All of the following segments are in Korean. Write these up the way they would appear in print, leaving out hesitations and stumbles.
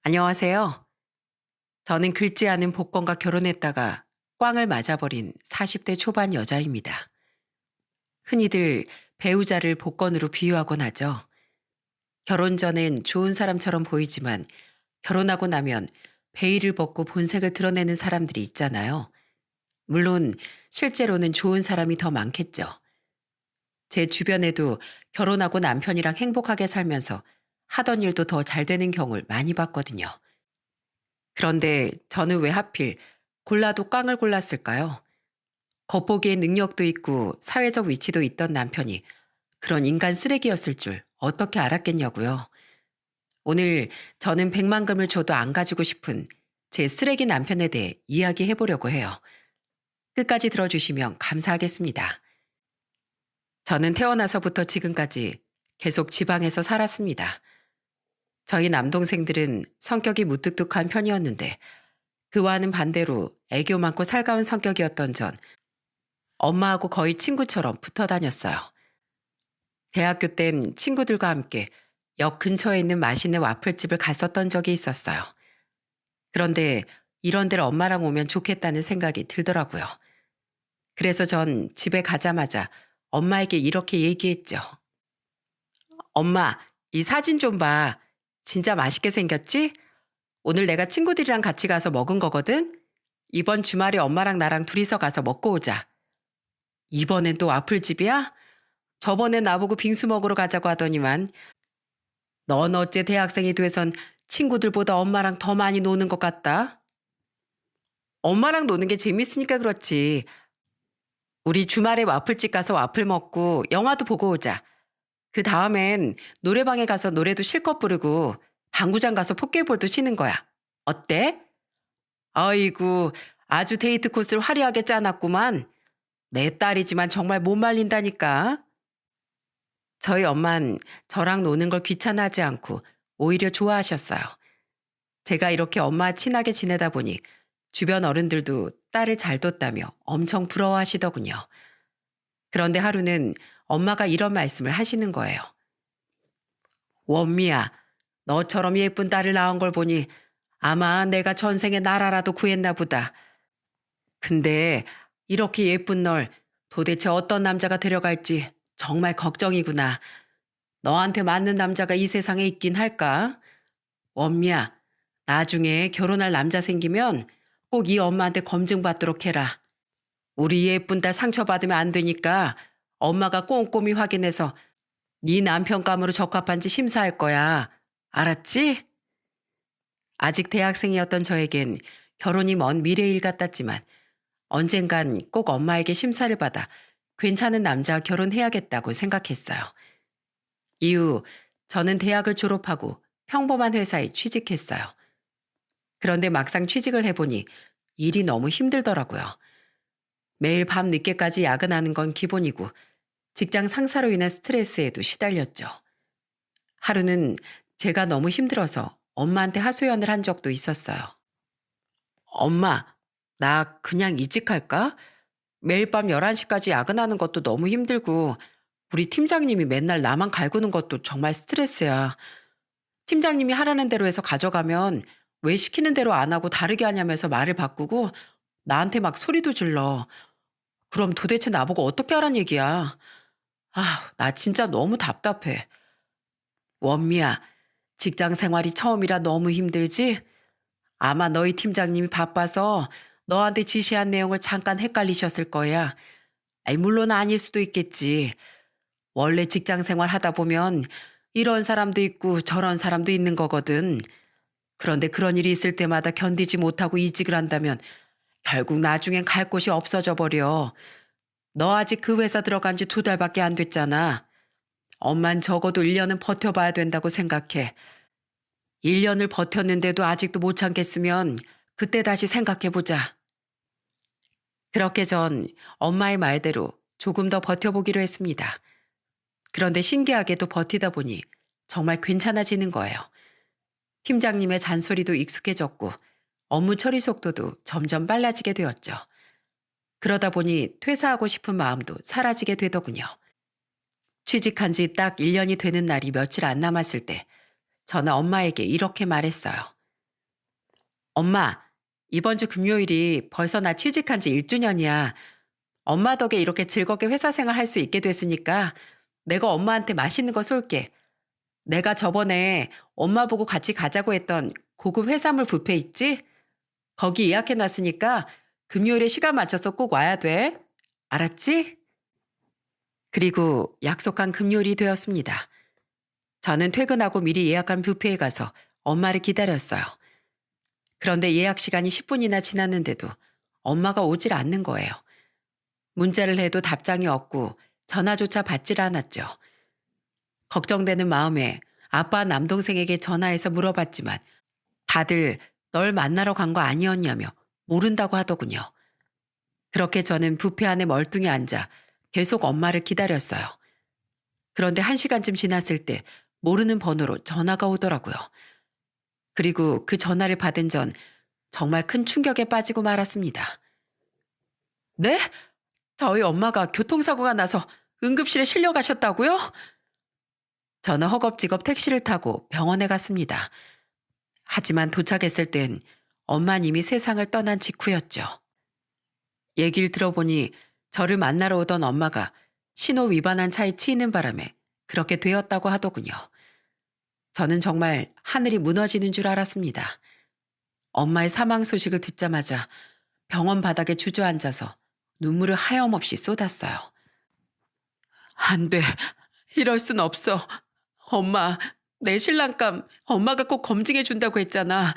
안녕하세요. 저는 긁지 않은 복권과 결혼했다가 꽝을 맞아버린 40대 초반 여자입니다. 흔히들 배우자를 복권으로 비유하곤 하죠. 결혼 전엔 좋은 사람처럼 보이지만 결혼하고 나면 베일을 벗고 본색을 드러내는 사람들이 있잖아요. 물론 실제로는 좋은 사람이 더 많겠죠. 제 주변에도 결혼하고 남편이랑 행복하게 살면서 하던 일도 더 잘 되는 경우를 많이 봤거든요. 그런데 저는 왜 하필 골라도 꽝을 골랐을까요? 겉보기에 능력도 있고 사회적 위치도 있던 남편이 그런 인간 쓰레기였을 줄 어떻게 알았겠냐고요. 오늘 저는 백만금을 줘도 안 가지고 싶은 제 쓰레기 남편에 대해 이야기해 보려고 해요. 끝까지 들어주시면 감사하겠습니다. 저는 태어나서부터 지금까지 계속 지방에서 살았습니다. 저희 남동생들은 성격이 무뚝뚝한 편이었는데 그와는 반대로 애교 많고 살가운 성격이었던 전 엄마하고 거의 친구처럼 붙어 다녔어요. 대학교 땐 친구들과 함께 역 근처에 있는 맛있는 와플집을 갔었던 적이 있었어요. 그런데 이런 데를 엄마랑 오면 좋겠다는 생각이 들더라고요. 그래서 전 집에 가자마자 엄마에게 이렇게 얘기했죠. 엄마, 이 사진 좀 봐. 진짜 맛있게 생겼지? 오늘 내가 친구들이랑 같이 가서 먹은 거거든? 이번 주말에 엄마랑 나랑 둘이서 가서 먹고 오자. 이번엔 또 와플집이야? 저번엔 나보고 빙수 먹으러 가자고 하더니만 넌 어째 대학생이 돼선 친구들보다 엄마랑 더 많이 노는 것 같다? 엄마랑 노는 게 재밌으니까 그렇지. 우리 주말에 와플집 가서 와플 먹고 영화도 보고 오자. 그 다음엔 노래방에 가서 노래도 실컷 부르고 당구장 가서 포켓볼도 치는 거야. 어때? 아이고, 아주 데이트 코스를 화려하게 짜놨구만. 내 딸이지만 정말 못 말린다니까. 저희 엄만 저랑 노는 걸 귀찮아하지 않고 오히려 좋아하셨어요. 제가 이렇게 엄마 친하게 지내다 보니 주변 어른들도 딸을 잘 뒀다며 엄청 부러워하시더군요. 그런데 하루는 엄마가 이런 말씀을 하시는 거예요. 원미야, 너처럼 예쁜 딸을 낳은 걸 보니 아마 내가 전생에 나라라도 구했나 보다. 근데 이렇게 예쁜 널 도대체 어떤 남자가 데려갈지 정말 걱정이구나. 너한테 맞는 남자가 이 세상에 있긴 할까? 원미야, 나중에 결혼할 남자 생기면 꼭 이 엄마한테 검증받도록 해라. 우리 예쁜 딸 상처받으면 안 되니까 엄마가 꼼꼼히 확인해서 네 남편감으로 적합한지 심사할 거야. 알았지? 아직 대학생이었던 저에겐 결혼이 먼 미래일 같았지만 언젠간 꼭 엄마에게 심사를 받아 괜찮은 남자와 결혼해야겠다고 생각했어요. 이후 저는 대학을 졸업하고 평범한 회사에 취직했어요. 그런데 막상 취직을 해보니 일이 너무 힘들더라고요. 매일 밤 늦게까지 야근하는 건 기본이고 직장 상사로 인한 스트레스에도 시달렸죠. 하루는 제가 너무 힘들어서 엄마한테 하소연을 한 적도 있었어요. 엄마, 나 그냥 이직할까? 매일 밤 11시까지 야근하는 것도 너무 힘들고 우리 팀장님이 맨날 나만 갈구는 것도 정말 스트레스야. 팀장님이 하라는 대로 해서 가져가면 왜 시키는 대로 안 하고 다르게 하냐면서 말을 바꾸고 나한테 막 소리도 질러. 그럼 도대체 나보고 어떻게 하란 얘기야? 아, 나 진짜 너무 답답해. 원미야, 직장 생활이 처음이라 너무 힘들지? 아마 너희 팀장님이 바빠서 너한테 지시한 내용을 잠깐 헷갈리셨을 거야. 아이, 물론 아닐 수도 있겠지. 원래 직장 생활 하다 보면 이런 사람도 있고 저런 사람도 있는 거거든. 그런데 그런 일이 있을 때마다 견디지 못하고 이직을 한다면 결국 나중엔 갈 곳이 없어져 버려. 너 아직 그 회사 들어간 지 2달밖에 안 됐잖아. 엄만 적어도 1년은 버텨봐야 된다고 생각해. 1년을 버텼는데도 아직도 못 참겠으면 그때 다시 생각해보자. 그렇게 전 엄마의 말대로 조금 더 버텨보기로 했습니다. 그런데 신기하게도 버티다 보니 정말 괜찮아지는 거예요. 팀장님의 잔소리도 익숙해졌고 업무 처리 속도도 점점 빨라지게 되었죠. 그러다 보니 퇴사하고 싶은 마음도 사라지게 되더군요. 취직한 지 딱 1년이 되는 날이 며칠 안 남았을 때 저는 엄마에게 이렇게 말했어요. 엄마, 이번 주 금요일이 벌써 나 취직한 지 1주년이야. 엄마 덕에 이렇게 즐겁게 회사 생활 할 수 있게 됐으니까 내가 엄마한테 맛있는 거 쏠게. 내가 저번에 엄마 보고 같이 가자고 했던 고급 해산물 뷔페 있지? 거기 예약해 놨으니까 금요일에 시간 맞춰서 꼭 와야 돼. 알았지? 그리고 약속한 금요일이 되었습니다. 저는 퇴근하고 미리 예약한 뷔페에 가서 엄마를 기다렸어요. 그런데 예약 시간이 10분이나 지났는데도 엄마가 오질 않는 거예요. 문자를 해도 답장이 없고 전화조차 받질 않았죠. 걱정되는 마음에 아빠 남동생에게 전화해서 물어봤지만 다들 널 만나러 간 거 아니었냐며 모른다고 하더군요. 그렇게 저는 뷔페 안에 멀뚱히 앉아 계속 엄마를 기다렸어요. 그런데 1시간쯤 지났을 때 모르는 번호로 전화가 오더라고요. 그리고 그 전화를 받은 전 정말 큰 충격에 빠지고 말았습니다. 네? 저희 엄마가 교통사고가 나서 응급실에 실려가셨다고요? 저는 허겁지겁 택시를 타고 병원에 갔습니다. 하지만 도착했을 땐 엄마는 이미 세상을 떠난 직후였죠. 얘기를 들어보니 저를 만나러 오던 엄마가 신호 위반한 차에 치이는 바람에 그렇게 되었다고 하더군요. 저는 정말 하늘이 무너지는 줄 알았습니다. 엄마의 사망 소식을 듣자마자 병원 바닥에 주저앉아서 눈물을 하염없이 쏟았어요. 안 돼. 이럴 순 없어. 엄마, 내 신랑감 엄마가 꼭 검증해 준다고 했잖아.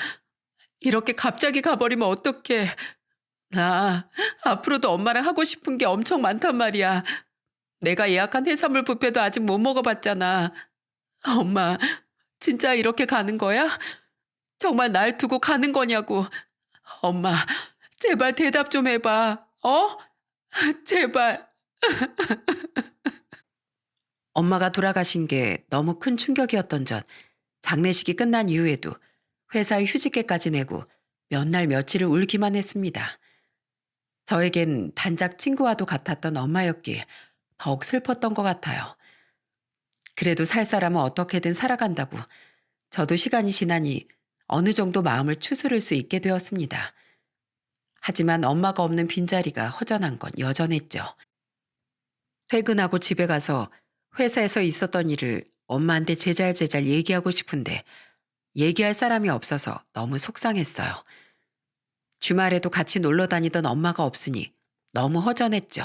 이렇게 갑자기 가버리면 어떡해. 나 앞으로도 엄마랑 하고 싶은 게 엄청 많단 말이야. 내가 예약한 해산물 뷔페도 아직 못 먹어봤잖아. 엄마, 진짜 이렇게 가는 거야? 정말 날 두고 가는 거냐고. 엄마, 제발 대답 좀 해봐. 어? 제발. 엄마가 돌아가신 게 너무 큰 충격이었던 전 장례식이 끝난 이후에도 회사에 휴직계까지 내고 몇 날 며칠을 울기만 했습니다. 저에겐 단짝 친구와도 같았던 엄마였기에 더욱 슬펐던 것 같아요. 그래도 살 사람은 어떻게든 살아간다고 저도 시간이 지나니 어느 정도 마음을 추스를 수 있게 되었습니다. 하지만 엄마가 없는 빈자리가 허전한 건 여전했죠. 퇴근하고 집에 가서 회사에서 있었던 일을 엄마한테 제잘제잘 얘기하고 싶은데 얘기할 사람이 없어서 너무 속상했어요. 주말에도 같이 놀러 다니던 엄마가 없으니 너무 허전했죠.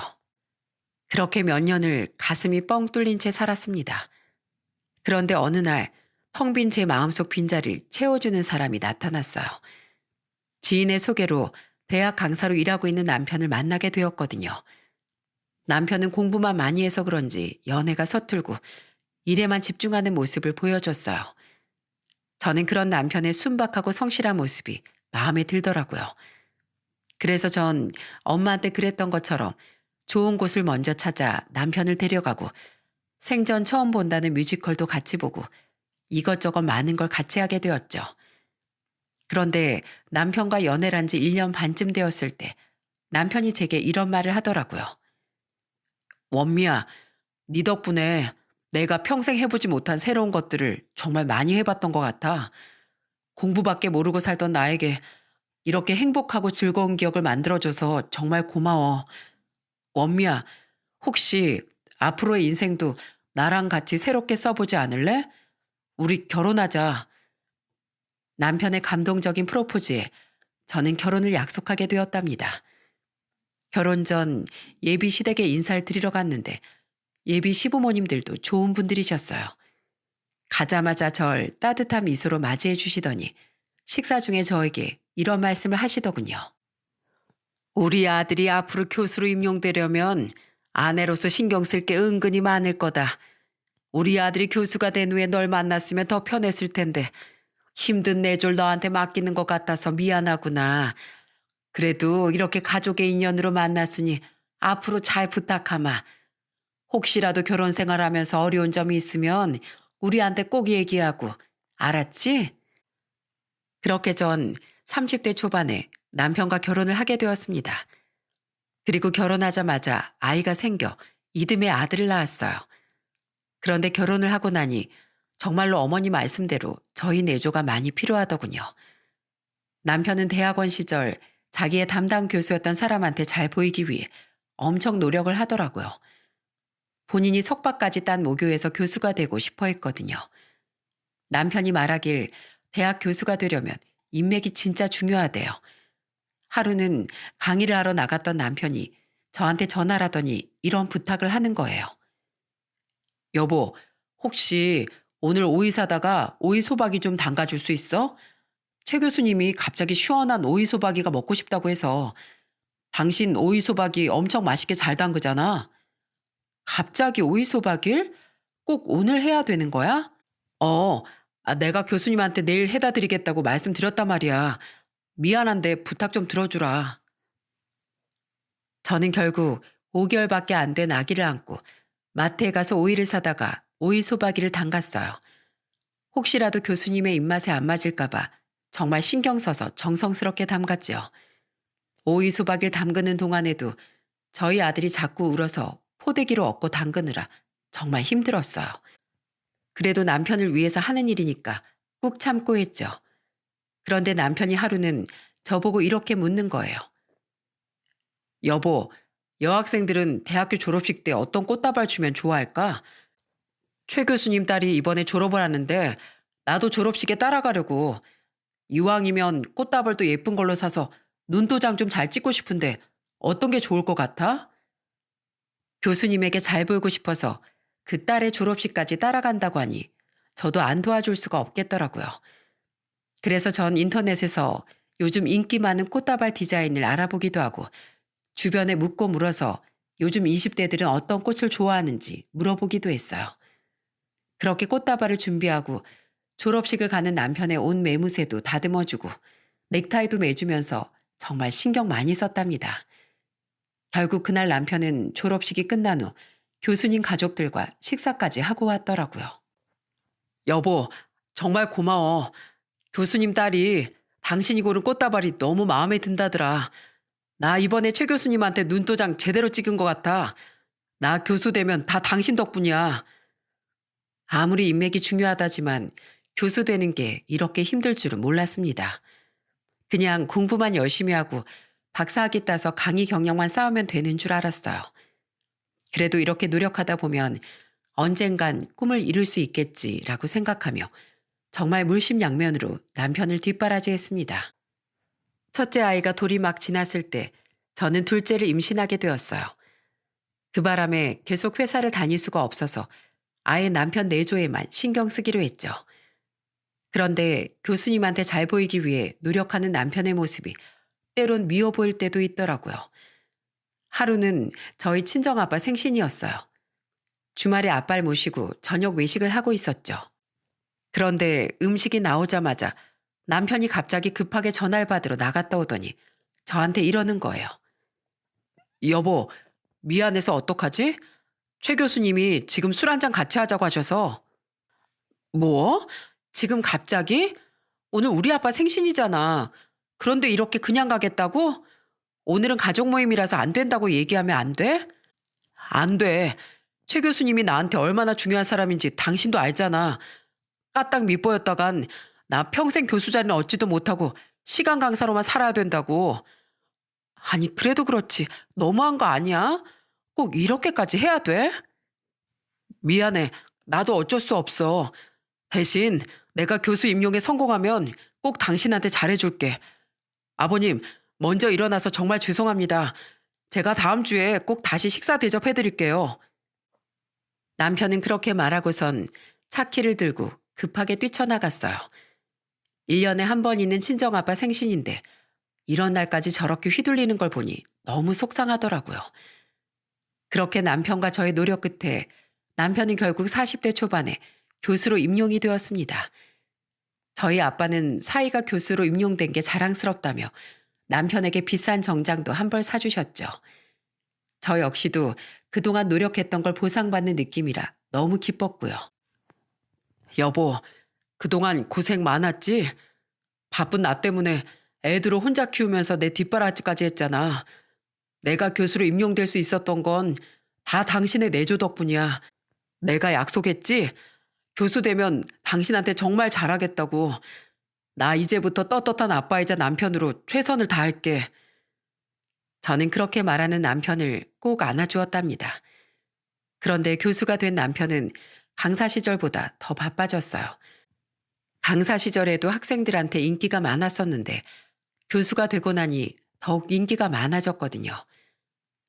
그렇게 몇 년을 가슴이 뻥 뚫린 채 살았습니다. 그런데 어느 날 텅 빈 제 마음속 빈자리를 채워주는 사람이 나타났어요. 지인의 소개로 대학 강사로 일하고 있는 남편을 만나게 되었거든요. 남편은 공부만 많이 해서 그런지 연애가 서툴고 일에만 집중하는 모습을 보여줬어요. 저는 그런 남편의 순박하고 성실한 모습이 마음에 들더라고요. 그래서 전 엄마한테 그랬던 것처럼 좋은 곳을 먼저 찾아 남편을 데려가고 생전 처음 본다는 뮤지컬도 같이 보고 이것저것 많은 걸 같이 하게 되었죠. 그런데 남편과 연애를 한 지 1년 반쯤 되었을 때 남편이 제게 이런 말을 하더라고요. 원미야, 네 덕분에 내가 평생 해보지 못한 새로운 것들을 정말 많이 해봤던 것 같아. 공부밖에 모르고 살던 나에게 이렇게 행복하고 즐거운 기억을 만들어줘서 정말 고마워. 원미야, 혹시 앞으로의 인생도 나랑 같이 새롭게 써보지 않을래? 우리 결혼하자. 남편의 감동적인 프로포즈에 저는 결혼을 약속하게 되었답니다. 결혼 전 예비 시댁에 인사를 드리러 갔는데 예비 시부모님들도 좋은 분들이셨어요. 가자마자 절 따뜻한 미소로 맞이해 주시더니 식사 중에 저에게 이런 말씀을 하시더군요. 우리 아들이 앞으로 교수로 임용되려면 아내로서 신경 쓸 게 은근히 많을 거다. 우리 아들이 교수가 된 후에 널 만났으면 더 편했을 텐데 힘든 내조를 너한테 맡기는 것 같아서 미안하구나. 그래도 이렇게 가족의 인연으로 만났으니 앞으로 잘 부탁하마. 혹시라도 결혼 생활하면서 어려운 점이 있으면 우리한테 꼭 얘기하고. 알았지? 그렇게 전 30대 초반에 남편과 결혼을 하게 되었습니다. 그리고 결혼하자마자 아이가 생겨 이듬해 아들을 낳았어요. 그런데 결혼을 하고 나니 정말로 어머니 말씀대로 저희 내조가 많이 필요하더군요. 남편은 대학원 시절 자기의 담당 교수였던 사람한테 잘 보이기 위해 엄청 노력을 하더라고요. 본인이 석박까지 딴 모교에서 교수가 되고 싶어 했거든요. 남편이 말하길 대학 교수가 되려면 인맥이 진짜 중요하대요. 하루는 강의를 하러 나갔던 남편이 저한테 전화를 하더니 이런 부탁을 하는 거예요. 여보, 혹시 오늘 오이 사다가 오이 소박이 좀 담가줄 수 있어? 최 교수님이 갑자기 시원한 오이 소박이가 먹고 싶다고 해서. 당신 오이 소박이 엄청 맛있게 잘 담그잖아. 갑자기 오이 소박일? 꼭 오늘 해야 되는 거야? 어, 내가 교수님한테 내일 해다 드리겠다고 말씀드렸단 말이야. 미안한데 부탁 좀 들어주라. 저는 결국 5개월밖에 안 된 아기를 안고 마트에 가서 오이를 사다가 오이 소박이를 담갔어요. 혹시라도 교수님의 입맛에 안 맞을까봐 정말 신경 써서 정성스럽게 담갔죠. 오이 소박이를 담그는 동안에도 저희 아들이 자꾸 울어서 포대기로 얻고 담그느라 정말 힘들었어요. 그래도 남편을 위해서 하는 일이니까 꾹 참고 했죠. 그런데 남편이 하루는 저보고 이렇게 묻는 거예요. 여보, 여학생들은 대학교 졸업식 때 어떤 꽃다발 주면 좋아할까? 최 교수님 딸이 이번에 졸업을 하는데 나도 졸업식에 따라가려고. 이왕이면 꽃다발도 예쁜 걸로 사서 눈도장 좀 잘 찍고 싶은데 어떤 게 좋을 것 같아? 교수님에게 잘 보이고 싶어서 그 딸의 졸업식까지 따라간다고 하니 저도 안 도와줄 수가 없겠더라고요. 그래서 전 인터넷에서 요즘 인기 많은 꽃다발 디자인을 알아보기도 하고 주변에 묻고 물어서 요즘 20대들은 어떤 꽃을 좋아하는지 물어보기도 했어요. 그렇게 꽃다발을 준비하고 졸업식을 가는 남편의 옷 매무새도 다듬어주고 넥타이도 매주면서 정말 신경 많이 썼답니다. 결국 그날 남편은 졸업식이 끝난 후 교수님 가족들과 식사까지 하고 왔더라고요. 여보, 정말 고마워. 교수님 딸이 당신이 고른 꽃다발이 너무 마음에 든다더라. 나 이번에 최 교수님한테 눈도장 제대로 찍은 것 같아. 나 교수 되면 다 당신 덕분이야. 아무리 인맥이 중요하다지만 교수 되는 게 이렇게 힘들 줄은 몰랐습니다. 그냥 공부만 열심히 하고 박사학위 따서 강의 경력만 쌓으면 되는 줄 알았어요. 그래도 이렇게 노력하다 보면 언젠간 꿈을 이룰 수 있겠지라고 생각하며 정말 물심양면으로 남편을 뒷바라지했습니다. 첫째 아이가 돌이 막 지났을 때 저는 둘째를 임신하게 되었어요. 그 바람에 계속 회사를 다닐 수가 없어서 아예 남편 내조에만 신경 쓰기로 했죠. 그런데 교수님한테 잘 보이기 위해 노력하는 남편의 모습이 때론 미워 보일 때도 있더라고요. 하루는 저희 친정아빠 생신이었어요. 주말에 아빠를 모시고 저녁 외식을 하고 있었죠. 그런데 음식이 나오자마자 남편이 갑자기 급하게 전화를 받으러 나갔다 오더니 저한테 이러는 거예요. 여보, 미안해서 어떡하지? 최 교수님이 지금 술 한잔 같이 하자고 하셔서. 뭐? 지금 갑자기? 오늘 우리 아빠 생신이잖아. 그런데 이렇게 그냥 가겠다고? 오늘은 가족 모임이라서 안 된다고 얘기하면 안 돼? 안 돼. 최 교수님이 나한테 얼마나 중요한 사람인지 당신도 알잖아. 까딱 밑보였다간 나 평생 교수 자리는 얻지도 못하고 시간 강사로만 살아야 된다고. 아니 그래도 그렇지 너무한 거 아니야? 꼭 이렇게까지 해야 돼? 미안해. 나도 어쩔 수 없어. 대신 내가 교수 임용에 성공하면 꼭 당신한테 잘해줄게. 아버님, 먼저 일어나서 정말 죄송합니다. 제가 다음 주에 꼭 다시 식사 대접해드릴게요. 남편은 그렇게 말하고선 차 키를 들고 급하게 뛰쳐나갔어요. 1년에 한 번 있는 친정아빠 생신인데 이런 날까지 저렇게 휘둘리는 걸 보니 너무 속상하더라고요. 그렇게 남편과 저의 노력 끝에 남편은 결국 40대 초반에 교수로 임용이 되었습니다. 저희 아빠는 사위가 교수로 임용된 게 자랑스럽다며 남편에게 비싼 정장도 한 벌 사주셨죠. 저 역시도 그동안 노력했던 걸 보상받는 느낌이라 너무 기뻤고요. 여보, 그동안 고생 많았지? 바쁜 나 때문에 애들을 혼자 키우면서 내 뒷바라지까지 했잖아. 내가 교수로 임용될 수 있었던 건 다 당신의 내조 덕분이야. 내가 약속했지? 교수 되면 당신한테 정말 잘하겠다고. 나 이제부터 떳떳한 아빠이자 남편으로 최선을 다할게. 저는 그렇게 말하는 남편을 꼭 안아주었답니다. 그런데 교수가 된 남편은 강사 시절보다 더 바빠졌어요. 강사 시절에도 학생들한테 인기가 많았었는데 교수가 되고 나니 더욱 인기가 많아졌거든요.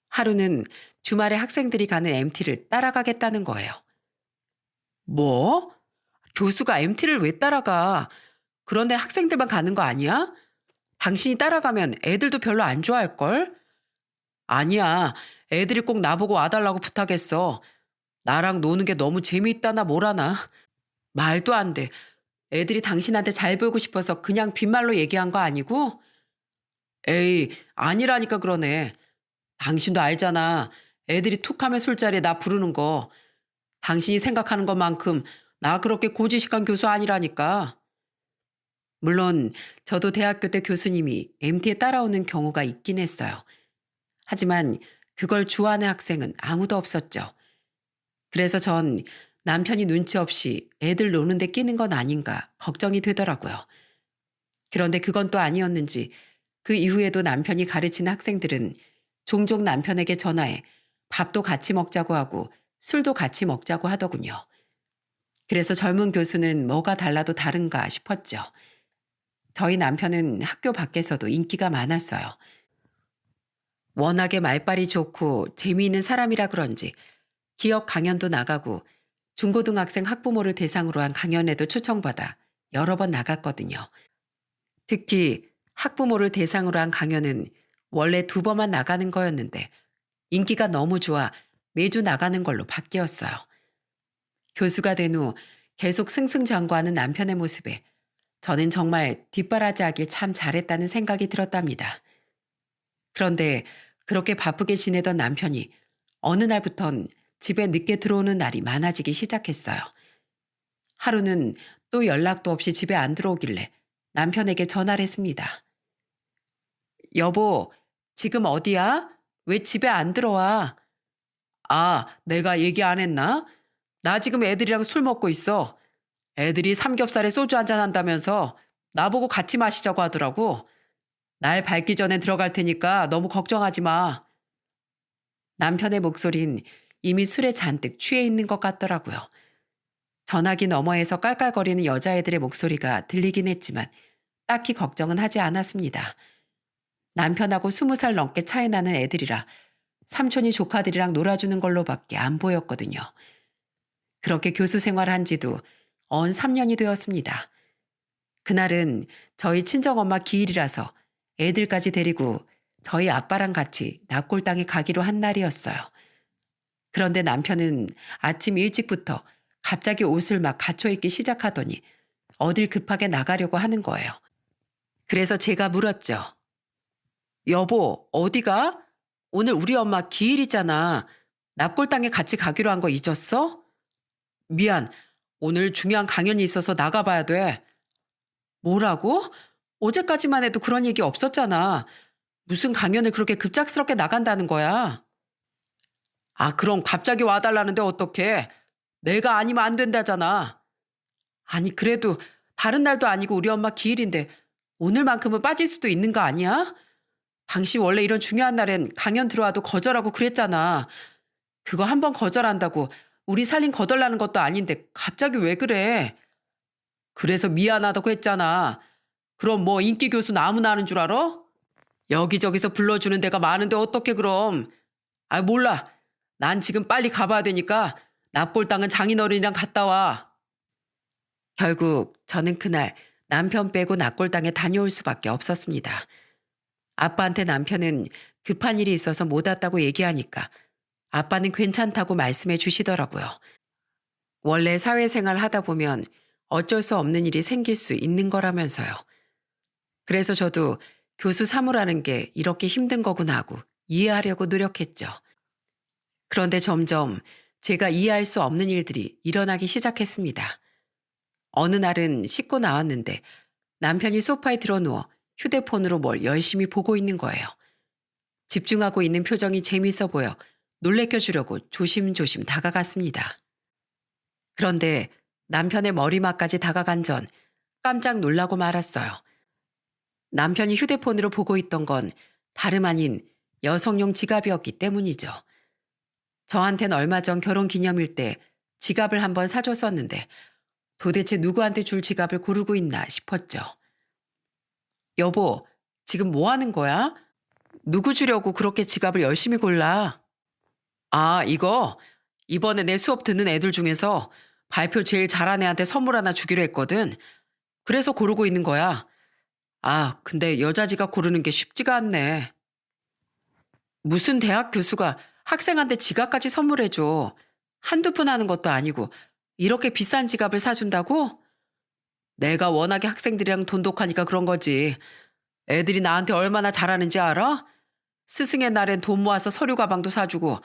하루는 주말에 학생들이 가는 MT를 따라가겠다는 거예요. 뭐? 교수가 MT를 왜 따라가? 그런데 학생들만 가는 거 아니야? 당신이 따라가면 애들도 별로 안 좋아할걸? 아니야. 애들이 꼭 나보고 와달라고 부탁했어. 나랑 노는 게 너무 재미있다나 뭐라나. 말도 안 돼. 애들이 당신한테 잘 보이고 싶어서 그냥 빈말로 얘기한 거 아니고? 에이, 아니라니까 그러네. 당신도 알잖아. 애들이 툭하면 술자리에 나 부르는 거. 당신이 생각하는 것만큼 나 그렇게 고지식한 교수 아니라니까. 물론 저도 대학교 때 교수님이 MT에 따라오는 경우가 있긴 했어요. 하지만 그걸 좋아하는 학생은 아무도 없었죠. 그래서 전 남편이 눈치 없이 애들 노는 데 끼는 건 아닌가 걱정이 되더라고요. 그런데 그건 또 아니었는지 그 이후에도 남편이 가르치는 학생들은 종종 남편에게 전화해 밥도 같이 먹자고 하고 술도 같이 먹자고 하더군요. 그래서 젊은 교수는 뭐가 달라도 다른가 싶었죠. 저희 남편은 학교 밖에서도 인기가 많았어요. 워낙에 말발이 좋고 재미있는 사람이라 그런지 기업 강연도 나가고 중고등학생 학부모를 대상으로 한 강연에도 초청받아 여러 번 나갔거든요. 특히 학부모를 대상으로 한 강연은 원래 2번만 나가는 거였는데 인기가 너무 좋아 매주 나가는 걸로 바뀌었어요. 교수가 된 후 계속 승승장구하는 남편의 모습에 저는 정말 뒷바라지하길 참 잘했다는 생각이 들었답니다. 그런데 그렇게 바쁘게 지내던 남편이 어느 날부턴 집에 늦게 들어오는 날이 많아지기 시작했어요. 하루는 또 연락도 없이 집에 안 들어오길래 남편에게 전화를 했습니다. 여보, 지금 어디야? 왜 집에 안 들어와? 아, 내가 얘기 안 했나? 나 지금 애들이랑 술 먹고 있어. 애들이 삼겹살에 소주 한잔 한다면서 나보고 같이 마시자고 하더라고. 날 밝기 전에 들어갈 테니까 너무 걱정하지 마. 남편의 목소린 이미 술에 잔뜩 취해 있는 것 같더라고요. 전화기 너머에서 깔깔거리는 여자애들의 목소리가 들리긴 했지만 딱히 걱정은 하지 않았습니다. 남편하고 20살 넘게 차이 나는 애들이라 삼촌이 조카들이랑 놀아주는 걸로밖에 안 보였거든요. 그렇게 교수 생활한 지도 언 3년이 되었습니다. 그날은 저희 친정엄마 기일이라서 애들까지 데리고 저희 아빠랑 같이 납골당에 가기로 한 날이었어요. 그런데 남편은 아침 일찍부터 갑자기 옷을 막 갖춰 입기 시작하더니 어딜 급하게 나가려고 하는 거예요. 그래서 제가 물었죠. 여보, 어디가? 오늘 우리 엄마 기일이잖아. 납골당에 같이 가기로 한 거 잊었어? 미안. 오늘 중요한 강연이 있어서 나가봐야 돼. 뭐라고? 어제까지만 해도 그런 얘기 없었잖아. 무슨 강연을 그렇게 급작스럽게 나간다는 거야? 아, 그럼 갑자기 와달라는데 어떡해? 내가 아니면 안 된다잖아. 아니, 그래도 다른 날도 아니고 우리 엄마 기일인데 오늘만큼은 빠질 수도 있는 거 아니야? 당신 원래 이런 중요한 날엔 강연 들어와도 거절하고 그랬잖아. 그거 한 번 거절한다고 우리 살림 거덜나는 것도 아닌데 갑자기 왜 그래? 그래서 미안하다고 했잖아. 그럼 뭐 인기 교수는 아무나 하는 줄 알아? 여기저기서 불러주는 데가 많은데 어떡해 그럼. 아 몰라. 난 지금 빨리 가봐야 되니까 납골당은 장인어른이랑 갔다 와. 결국 저는 그날 남편 빼고 납골당에 다녀올 수밖에 없었습니다. 아빠한테 남편은 급한 일이 있어서 못 왔다고 얘기하니까 아빠는 괜찮다고 말씀해 주시더라고요. 원래 사회생활 하다 보면 어쩔 수 없는 일이 생길 수 있는 거라면서요. 그래서 저도 교수 사무라는 게 이렇게 힘든 거구나 하고 이해하려고 노력했죠. 그런데 점점 제가 이해할 수 없는 일들이 일어나기 시작했습니다. 어느 날은 씻고 나왔는데 남편이 소파에 드러누워 휴대폰으로 뭘 열심히 보고 있는 거예요. 집중하고 있는 표정이 재밌어 보여 놀래켜 주려고 조심조심 다가갔습니다. 그런데 남편의 머리맡까지 다가간 전 깜짝 놀라고 말았어요. 남편이 휴대폰으로 보고 있던 건 다름 아닌 여성용 지갑이었기 때문이죠. 저한텐 얼마 전 결혼 기념일 때 지갑을 한번 사줬었는데 도대체 누구한테 줄 지갑을 고르고 있나 싶었죠. 여보, 지금 뭐 하는 거야? 누구 주려고 그렇게 지갑을 열심히 골라? 아, 이거? 이번에 내 수업 듣는 애들 중에서 발표 제일 잘한 애한테 선물 하나 주기로 했거든. 그래서 고르고 있는 거야. 아, 근데 여자 지갑 고르는 게 쉽지가 않네. 무슨 대학 교수가 학생한테 지갑까지 선물해줘. 한두 푼 하는 것도 아니고 이렇게 비싼 지갑을 사준다고? 내가 워낙에 학생들이랑 돈독하니까 그런 거지. 애들이 나한테 얼마나 잘하는지 알아? 스승의 날엔 돈 모아서 서류 가방도 사주고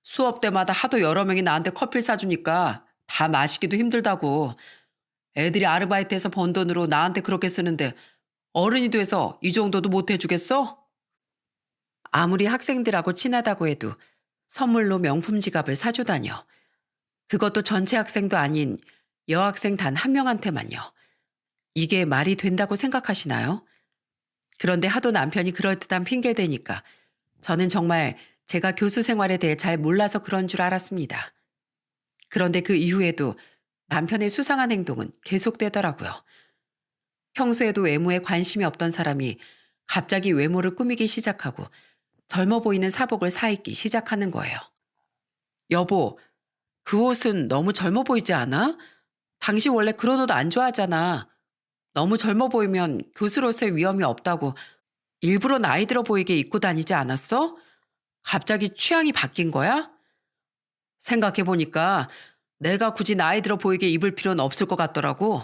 수업 때마다 하도 여러 명이 나한테 커피를 사주니까 다 마시기도 힘들다고. 애들이 아르바이트해서 번 돈으로 나한테 그렇게 쓰는데 어른이 돼서 이 정도도 못 해주겠어? 아무리 학생들하고 친하다고 해도 선물로 명품 지갑을 사주다녀. 그것도 전체 학생도 아닌 여학생 단 한 명한테만요. 이게 말이 된다고 생각하시나요? 그런데 하도 남편이 그럴듯한 핑계대니까 저는 정말 제가 교수 생활에 대해 잘 몰라서 그런 줄 알았습니다. 그런데 그 이후에도 남편의 수상한 행동은 계속되더라고요. 평소에도 외모에 관심이 없던 사람이 갑자기 외모를 꾸미기 시작하고 젊어 보이는 사복을 사입기 시작하는 거예요. 여보, 그 옷은 너무 젊어 보이지 않아? 당신 원래 그런 옷 안 좋아하잖아. 너무 젊어 보이면 교수로서의 위험이 없다고 일부러 나이 들어 보이게 입고 다니지 않았어? 갑자기 취향이 바뀐 거야? 생각해보니까 내가 굳이 나이 들어 보이게 입을 필요는 없을 것 같더라고.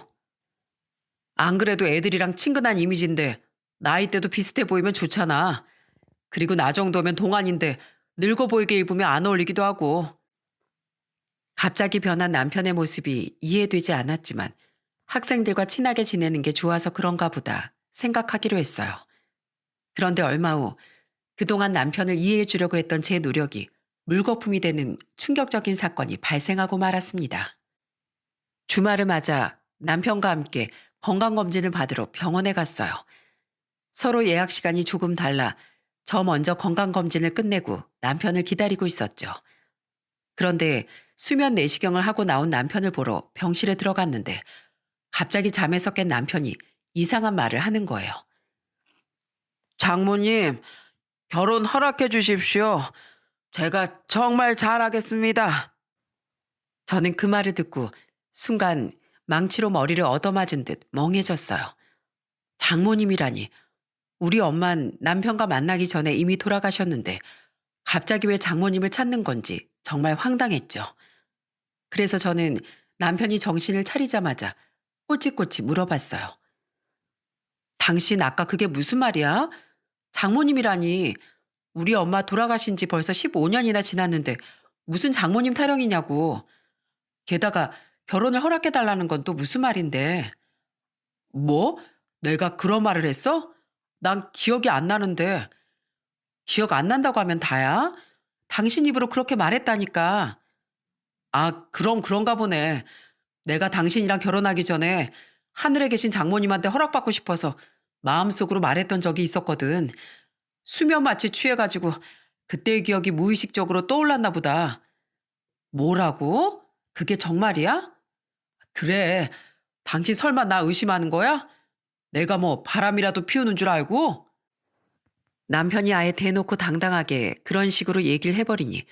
안 그래도 애들이랑 친근한 이미지인데 나이대도 비슷해 보이면 좋잖아. 그리고 나 정도면 동안인데 늙어 보이게 입으면 안 어울리기도 하고. 갑자기 변한 남편의 모습이 이해되지 않았지만 학생들과 친하게 지내는 게 좋아서 그런가 보다 생각하기로 했어요. 그런데 얼마 후 그동안 남편을 이해해 주려고 했던 제 노력이 물거품이 되는 충격적인 사건이 발생하고 말았습니다. 주말을 맞아 남편과 함께 건강검진을 받으러 병원에 갔어요. 서로 예약 시간이 조금 달라 저 먼저 건강검진을 끝내고 남편을 기다리고 있었죠. 그런데 수면 내시경을 하고 나온 남편을 보러 병실에 들어갔는데 갑자기 잠에서 깬 남편이 이상한 말을 하는 거예요. 장모님, 결혼 허락해 주십시오. 제가 정말 잘하겠습니다. 저는 그 말을 듣고 순간 망치로 머리를 얻어맞은 듯 멍해졌어요. 장모님이라니. 우리 엄만 남편과 만나기 전에 이미 돌아가셨는데 갑자기 왜 장모님을 찾는 건지 정말 황당했죠. 그래서 저는 남편이 정신을 차리자마자 꼬치꼬치 물어봤어요. 당신 아까 그게 무슨 말이야? 장모님이라니. 우리 엄마 돌아가신 지 벌써 15년이나 지났는데 무슨 장모님 타령이냐고. 게다가 결혼을 허락해달라는 건 또 무슨 말인데. 뭐? 내가 그런 말을 했어? 난 기억이 안 나는데. 기억 안 난다고 하면 다야? 당신 입으로 그렇게 말했다니까. 아, 그럼 그런가 보네. 내가 당신이랑 결혼하기 전에 하늘에 계신 장모님한테 허락받고 싶어서 마음속으로 말했던 적이 있었거든. 수면 마취 취해가지고 그때의 기억이 무의식적으로 떠올랐나 보다. 뭐라고? 그게 정말이야? 그래. 당신 설마 나 의심하는 거야? 내가 뭐 바람이라도 피우는 줄 알고? 남편이 아예 대놓고 당당하게 그런 식으로 얘기를 해버리니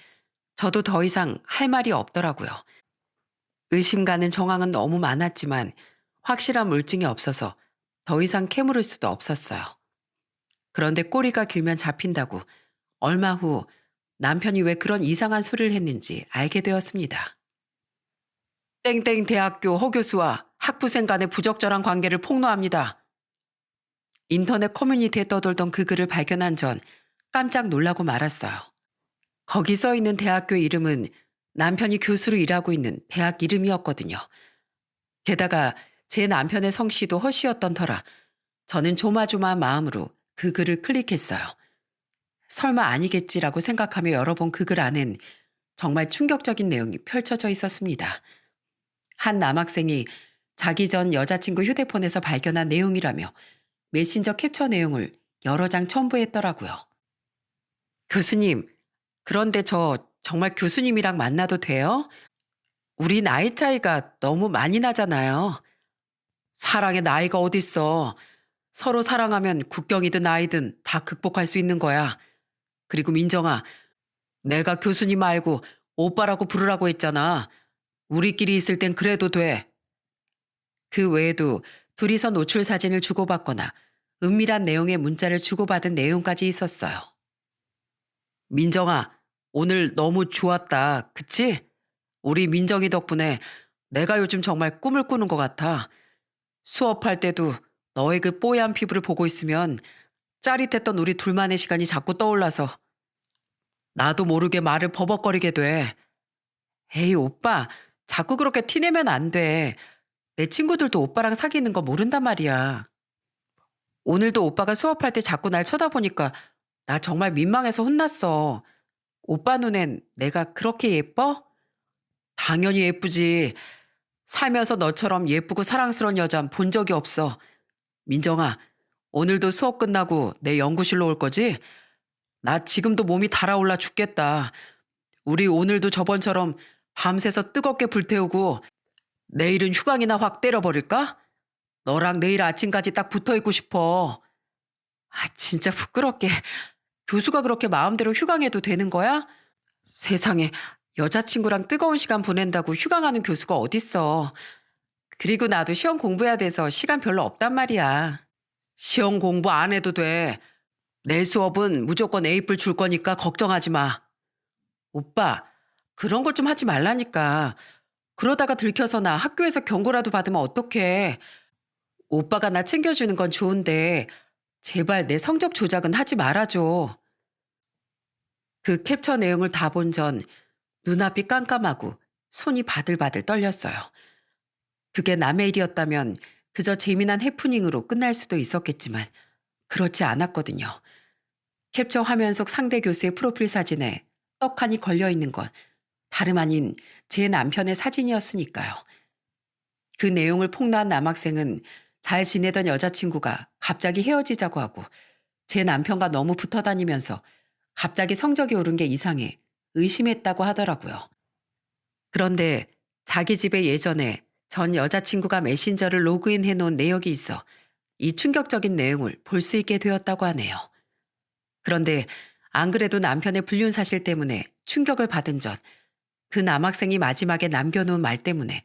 저도 더 이상 할 말이 없더라고요. 의심 가는 정황은 너무 많았지만 확실한 물증이 없어서 더 이상 캐물을 수도 없었어요. 그런데 꼬리가 길면 잡힌다고 얼마 후 남편이 왜 그런 이상한 소리를 했는지 알게 되었습니다. 땡땡 대학교 허교수와 학부생 간의 부적절한 관계를 폭로합니다. 인터넷 커뮤니티에 떠돌던 그 글을 발견한 전 깜짝 놀라고 말았어요. 거기 써 있는 대학교 이름은 남편이 교수로 일하고 있는 대학 이름이었거든요. 게다가 제 남편의 성씨도 허씨였던 터라 저는 조마조마한 마음으로 그 글을 클릭했어요. 설마 아니겠지라고 생각하며 열어본 그 글 안엔 정말 충격적인 내용이 펼쳐져 있었습니다. 한 남학생이 자기 전 여자친구 휴대폰에서 발견한 내용이라며 메신저 캡처 내용을 여러 장 첨부했더라고요. 교수님, 그런데 저 정말 교수님이랑 만나도 돼요? 우리 나이 차이가 너무 많이 나잖아요. 사랑의 나이가 어딨어. 서로 사랑하면 국경이든 나이든 다 극복할 수 있는 거야. 그리고 민정아, 내가 교수님 말고 오빠라고 부르라고 했잖아. 우리끼리 있을 땐 그래도 돼. 그 외에도 둘이서 노출 사진을 주고받거나 은밀한 내용의 문자를 주고받은 내용까지 있었어요. 민정아, 오늘 너무 좋았다. 그치? 우리 민정이 덕분에 내가 요즘 정말 꿈을 꾸는 것 같아. 수업할 때도 너의 그 뽀얀 피부를 보고 있으면 짜릿했던 우리 둘만의 시간이 자꾸 떠올라서 나도 모르게 말을 버벅거리게 돼. 에이, 오빠, 자꾸 그렇게 티내면 안 돼. 내 친구들도 오빠랑 사귀는 거 모른단 말이야. 오늘도 오빠가 수업할 때 자꾸 날 쳐다보니까 나 정말 민망해서 혼났어. 오빠 눈엔 내가 그렇게 예뻐? 당연히 예쁘지. 살면서 너처럼 예쁘고 사랑스러운 여잔 본 적이 없어. 민정아, 오늘도 수업 끝나고 내 연구실로 올 거지? 나 지금도 몸이 달아올라 죽겠다. 우리 오늘도 저번처럼 밤새서 뜨겁게 불태우고 내일은 휴강이나 확 때려버릴까? 너랑 내일 아침까지 딱 붙어있고 싶어. 아, 진짜 부끄럽게. 교수가 그렇게 마음대로 휴강해도 되는 거야? 세상에, 여자친구랑 뜨거운 시간 보낸다고 휴강하는 교수가 어딨어. 그리고 나도 시험 공부해야 돼서 시간 별로 없단 말이야. 시험 공부 안 해도 돼. 내 수업은 무조건 A뿔 줄 거니까 걱정하지 마. 오빠, 그런 걸 좀 하지 말라니까. 그러다가 들켜서 나 학교에서 경고라도 받으면 어떡해. 오빠가 나 챙겨주는 건 좋은데 제발 내 성적 조작은 하지 말아줘. 그 캡처 내용을 다 본 전 눈앞이 깜깜하고 손이 바들바들 떨렸어요. 그게 남의 일이었다면 그저 재미난 해프닝으로 끝날 수도 있었겠지만 그렇지 않았거든요. 캡처 화면 속 상대 교수의 프로필 사진에 떡하니 걸려있는 건 다름 아닌 제 남편의 사진이었으니까요. 그 내용을 폭로한 남학생은 잘 지내던 여자친구가 갑자기 헤어지자고 하고 제 남편과 너무 붙어 다니면서 갑자기 성적이 오른 게 이상해 의심했다고 하더라고요. 그런데 자기 집에 예전에 전 여자친구가 메신저를 로그인 해놓은 내역이 있어 이 충격적인 내용을 볼 수 있게 되었다고 하네요. 그런데 안 그래도 남편의 불륜 사실 때문에 충격을 받은 전 그 남학생이 마지막에 남겨놓은 말 때문에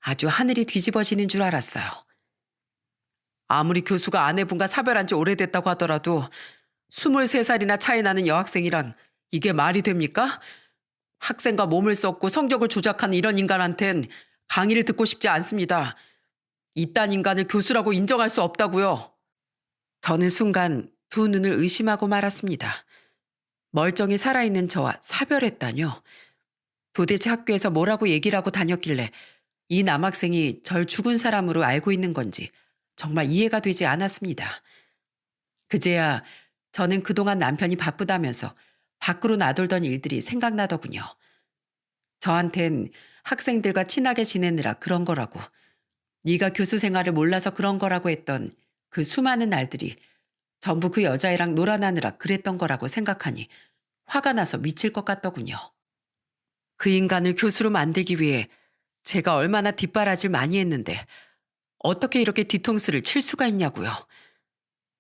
아주 하늘이 뒤집어지는 줄 알았어요. 아무리 교수가 아내분과 사별한 지 오래됐다고 하더라도 23살이나 차이 나는 여학생이랑 이게 말이 됩니까? 학생과 몸을 썩고 성적을 조작하는 이런 인간한텐 강의를 듣고 싶지 않습니다. 이딴 인간을 교수라고 인정할 수 없다고요. 저는 순간 두 눈을 의심하고 말았습니다. 멀쩡히 살아있는 저와 사별했다뇨. 도대체 학교에서 뭐라고 얘기를 하고 다녔길래 이 남학생이 절 죽은 사람으로 알고 있는 건지 정말 이해가 되지 않았습니다. 그제야 저는 그동안 남편이 바쁘다면서 밖으로 나돌던 일들이 생각나더군요. 저한텐 학생들과 친하게 지내느라 그런 거라고, 네가 교수 생활을 몰라서 그런 거라고 했던 그 수많은 날들이 전부 그 여자애랑 놀아나느라 그랬던 거라고 생각하니 화가 나서 미칠 것 같더군요. 그 인간을 교수로 만들기 위해 제가 얼마나 뒷바라지를 많이 했는데 어떻게 이렇게 뒤통수를 칠 수가 있냐고요.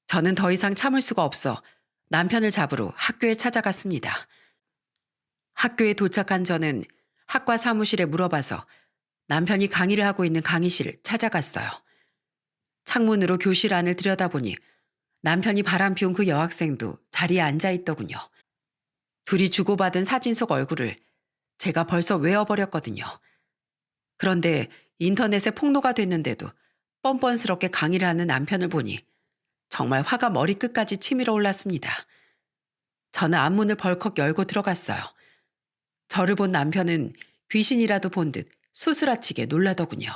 저는 더 이상 참을 수가 없어 남편을 잡으러 학교에 찾아갔습니다. 학교에 도착한 저는 학과 사무실에 물어봐서 남편이 강의를 하고 있는 강의실을 찾아갔어요. 창문으로 교실 안을 들여다보니 남편이 바람 피운 그 여학생도 자리에 앉아 있더군요. 둘이 주고받은 사진 속 얼굴을 제가 벌써 외워버렸거든요. 그런데 인터넷에 폭로가 됐는데도 뻔뻔스럽게 강의를 하는 남편을 보니 정말 화가 머리끝까지 치밀어 올랐습니다. 저는 앞문을 벌컥 열고 들어갔어요. 저를 본 남편은 귀신이라도 본 듯 소스라치게 놀라더군요.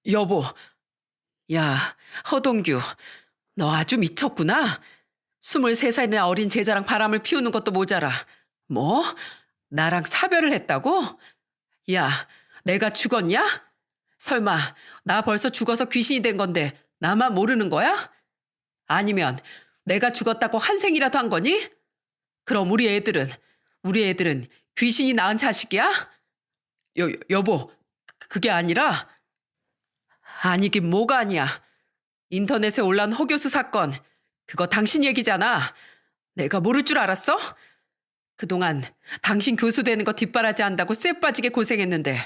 여보. 야, 허동규. 너 아주 미쳤구나. 23살이나 어린 제자랑 바람을 피우는 것도 모자라. 뭐? 나랑 사별을 했다고? 야, 내가 죽었냐? 설마 나 벌써 죽어서 귀신이 된 건데 나만 모르는 거야? 아니면 내가 죽었다고 한생이라도 한 거니? 그럼 우리 애들은 귀신이 낳은 자식이야? 여보, 그게 아니라 아니긴 뭐가 아니야. 인터넷에 올라온 허 교수 사건, 그거 당신 얘기잖아. 내가 모를 줄 알았어? 그동안 당신 교수 되는 거 뒷바라지 한다고 쎄 빠지게 고생했는데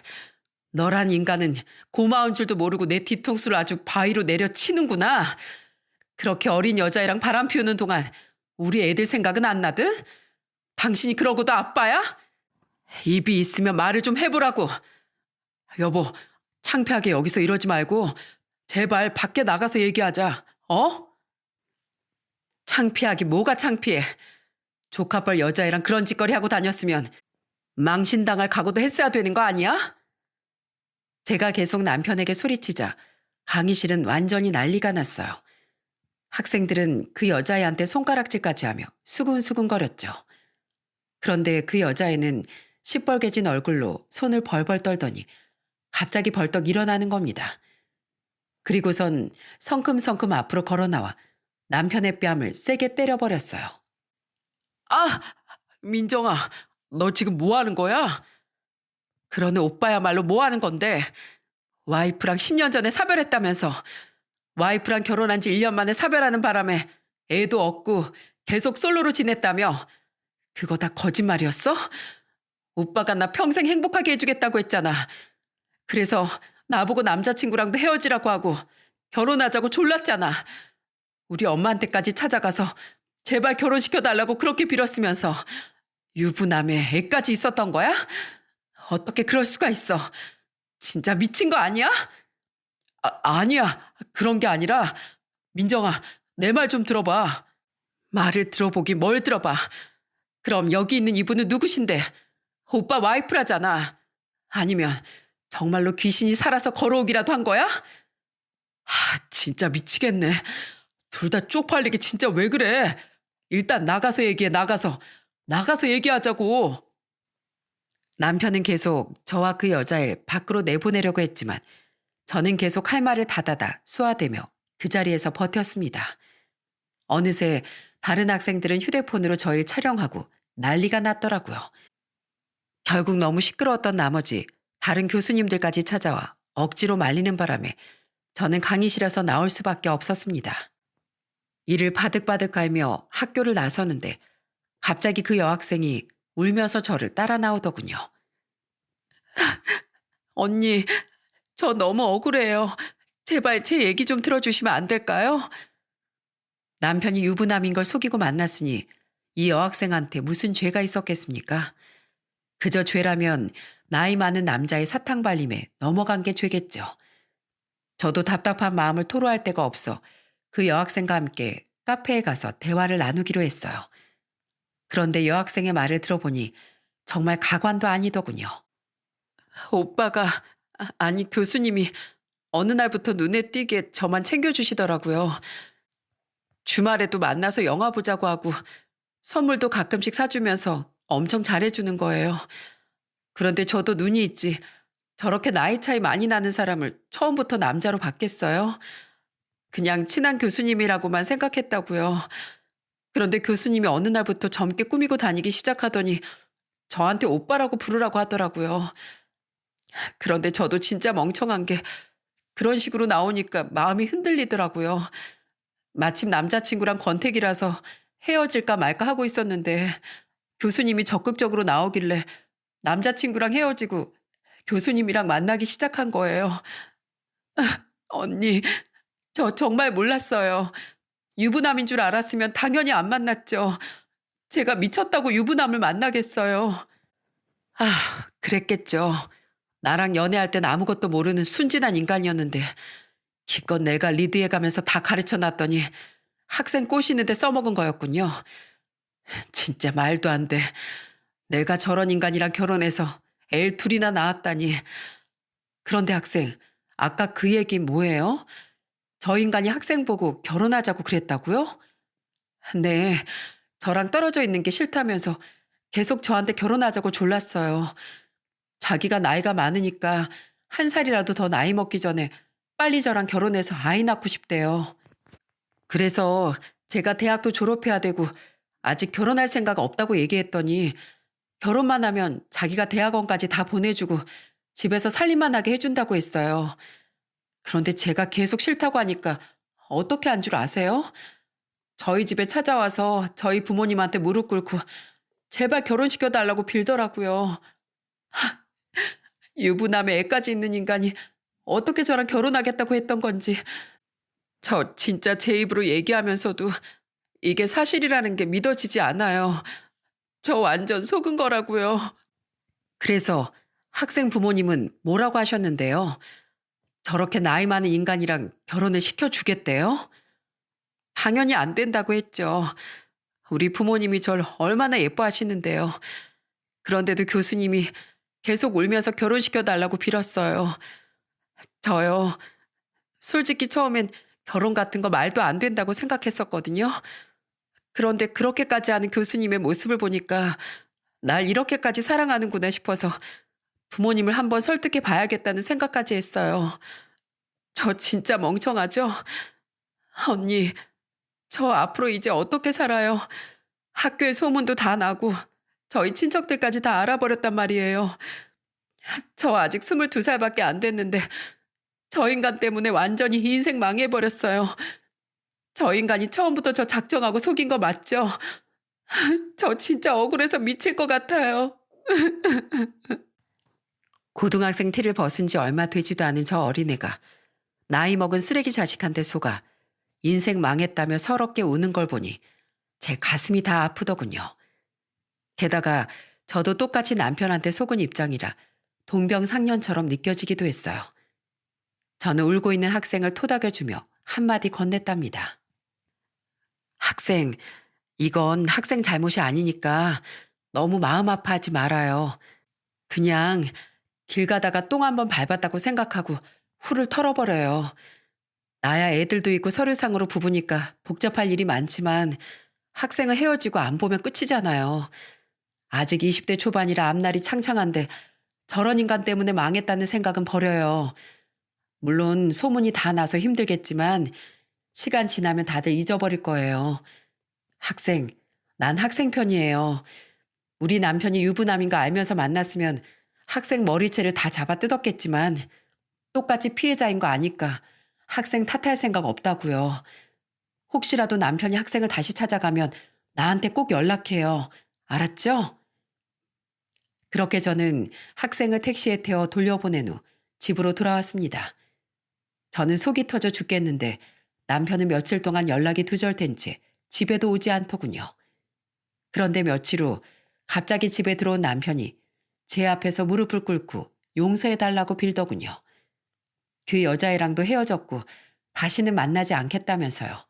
너란 인간은 고마운 줄도 모르고 내 뒤통수를 아주 바위로 내려치는구나. 그렇게 어린 여자애랑 바람 피우는 동안 우리 애들 생각은 안 나든? 당신이 그러고도 아빠야? 입이 있으면 말을 좀 해보라고. 여보, 창피하게 여기서 이러지 말고 제발 밖에 나가서 얘기하자. 어? 창피하기 뭐가 창피해. 조카뻘 여자애랑 그런 짓거리 하고 다녔으면 망신당할 각오도 했어야 되는 거 아니야? 제가 계속 남편에게 소리치자 강의실은 완전히 난리가 났어요. 학생들은 그 여자애한테 손가락질까지 하며 수근수근거렸죠. 그런데 그 여자애는 시뻘개진 얼굴로 손을 벌벌 떨더니 갑자기 벌떡 일어나는 겁니다. 그리고선 성큼성큼 앞으로 걸어나와 남편의 뺨을 세게 때려버렸어요. 아! 민정아, 너 지금 뭐 하는 거야? 그러는 오빠야말로 뭐 하는 건데? 와이프랑 10년 전에 사별했다면서 와이프랑 결혼한 지 1년 만에 사별하는 바람에 애도 없고 계속 솔로로 지냈다며? 그거 다 거짓말이었어? 오빠가 나 평생 행복하게 해주겠다고 했잖아. 그래서 나보고 남자친구랑도 헤어지라고 하고 결혼하자고 졸랐잖아. 우리 엄마한테까지 찾아가서 제발 결혼시켜달라고 그렇게 빌었으면서 유부남에 애까지 있었던 거야? 어떻게 그럴 수가 있어? 진짜 미친 거 아니야? 아니야. 그런 게 아니라 민정아, 내 말 좀 들어봐. 말을 들어보기 뭘 들어봐. 그럼 여기 있는 이분은 누구신데? 오빠 와이프라잖아. 아니면 정말로 귀신이 살아서 걸어오기라도 한 거야? 진짜 미치겠네. 둘 다 쪽팔리게 진짜 왜 그래? 일단 나가서 얘기해, 나가서. 나가서 얘기하자고. 남편은 계속 저와 그 여자를 밖으로 내보내려고 했지만 저는 계속 할 말을 닫아다 수화되며 그 자리에서 버텼습니다. 어느새 다른 학생들은 휴대폰으로 저를 촬영하고 난리가 났더라고요. 결국 너무 시끄러웠던 나머지 다른 교수님들까지 찾아와 억지로 말리는 바람에 저는 강의실에서 나올 수밖에 없었습니다. 이를 바득바득 갈며 학교를 나서는데 갑자기 그 여학생이 울면서 저를 따라 나오더군요. 언니, 저 너무 억울해요. 제발 제 얘기 좀 들어주시면 안 될까요? 남편이 유부남인 걸 속이고 만났으니 이 여학생한테 무슨 죄가 있었겠습니까? 그저 죄라면 나이 많은 남자의 사탕 발림에 넘어간 게 죄겠죠. 저도 답답한 마음을 토로할 데가 없어 그 여학생과 함께 카페에 가서 대화를 나누기로 했어요. 그런데 여학생의 말을 들어보니 정말 가관도 아니더군요. 오빠가, 아니 교수님이 어느 날부터 눈에 띄게 저만 챙겨주시더라고요. 주말에도 만나서 영화 보자고 하고 선물도 가끔씩 사주면서 엄청 잘해주는 거예요. 그런데 저도 눈이 있지. 저렇게 나이 차이 많이 나는 사람을 처음부터 남자로 봤겠어요? 그냥 친한 교수님이라고만 생각했다고요. 그런데 교수님이 어느 날부터 젊게 꾸미고 다니기 시작하더니 저한테 오빠라고 부르라고 하더라고요. 그런데 저도 진짜 멍청한 게 그런 식으로 나오니까 마음이 흔들리더라고요. 마침 남자친구랑 권태기라서 헤어질까 말까 하고 있었는데 교수님이 적극적으로 나오길래 남자친구랑 헤어지고 교수님이랑 만나기 시작한 거예요. 언니, 저 정말 몰랐어요. 유부남인 줄 알았으면 당연히 안 만났죠. 제가 미쳤다고 유부남을 만나겠어요. 그랬겠죠. 나랑 연애할 땐 아무것도 모르는 순진한 인간이었는데 기껏 내가 리드해가면서 다 가르쳐 놨더니 학생 꼬시는데 써먹은 거였군요. 진짜 말도 안 돼. 내가 저런 인간이랑 결혼해서 애 둘이나 낳았다니. 그런데 학생, 아까 그 얘기 뭐예요? 저 인간이 학생 보고 결혼하자고 그랬다고요? 네, 저랑 떨어져 있는 게 싫다면서 계속 저한테 결혼하자고 졸랐어요. 자기가 나이가 많으니까 한 살이라도 더 나이 먹기 전에 빨리 저랑 결혼해서 아이 낳고 싶대요. 그래서 제가 대학도 졸업해야 되고 아직 결혼할 생각 없다고 얘기했더니 결혼만 하면 자기가 대학원까지 다 보내주고 집에서 살림만 하게 해준다고 했어요. 그런데 제가 계속 싫다고 하니까 어떻게 한 줄 아세요? 저희 집에 찾아와서 저희 부모님한테 무릎 꿇고 제발 결혼시켜달라고 빌더라고요. 유부남에 애까지 있는 인간이 어떻게 저랑 결혼하겠다고 했던 건지 저 진짜 제 입으로 얘기하면서도 이게 사실이라는 게 믿어지지 않아요. 저 완전 속은 거라고요. 그래서 학생 부모님은 뭐라고 하셨는데요? 저렇게 나이 많은 인간이랑 결혼을 시켜주겠대요? 당연히 안 된다고 했죠. 우리 부모님이 절 얼마나 예뻐하시는데요. 그런데도 교수님이 계속 울면서 결혼시켜달라고 빌었어요. 저요. 솔직히 처음엔 결혼 같은 거 말도 안 된다고 생각했었거든요. 그런데 그렇게까지 하는 교수님의 모습을 보니까 날 이렇게까지 사랑하는구나 싶어서 부모님을 한번 설득해 봐야겠다는 생각까지 했어요. 저 진짜 멍청하죠? 언니, 저 앞으로 이제 어떻게 살아요? 학교에 소문도 다 나고 저희 친척들까지 다 알아버렸단 말이에요. 저 아직 22살밖에 안 됐는데 저 인간 때문에 완전히 인생 망해버렸어요. 저 인간이 처음부터 저 작정하고 속인 거 맞죠? 저 진짜 억울해서 미칠 것 같아요. 고등학생 티를 벗은 지 얼마 되지도 않은 저 어린애가 나이 먹은 쓰레기 자식한테 속아 인생 망했다며 서럽게 우는 걸 보니 제 가슴이 다 아프더군요. 게다가 저도 똑같이 남편한테 속은 입장이라 동병상련처럼 느껴지기도 했어요. 저는 울고 있는 학생을 토닥여주며 한마디 건넸답니다. 학생, 이건 학생 잘못이 아니니까 너무 마음 아파하지 말아요. 그냥 길 가다가 똥 한번 밟았다고 생각하고 후를 털어버려요. 나야 애들도 있고 서류상으로 부부니까 복잡할 일이 많지만 학생은 헤어지고 안 보면 끝이잖아요. 아직 20대 초반이라 앞날이 창창한데 저런 인간 때문에 망했다는 생각은 버려요. 물론 소문이 다 나서 힘들겠지만 시간 지나면 다들 잊어버릴 거예요. 학생, 난 학생 편이에요. 우리 남편이 유부남인 거 알면서 만났으면 학생 머리채를 다 잡아 뜯었겠지만 똑같이 피해자인 거 아니까 학생 탓할 생각 없다고요. 혹시라도 남편이 학생을 다시 찾아가면 나한테 꼭 연락해요. 알았죠? 그렇게 저는 학생을 택시에 태워 돌려보낸 후 집으로 돌아왔습니다. 저는 속이 터져 죽겠는데 남편은 며칠 동안 연락이 두절된 채 집에도 오지 않더군요. 그런데 며칠 후 갑자기 집에 들어온 남편이 제 앞에서 무릎을 꿇고 용서해달라고 빌더군요. 그 여자애랑도 헤어졌고 다시는 만나지 않겠다면서요.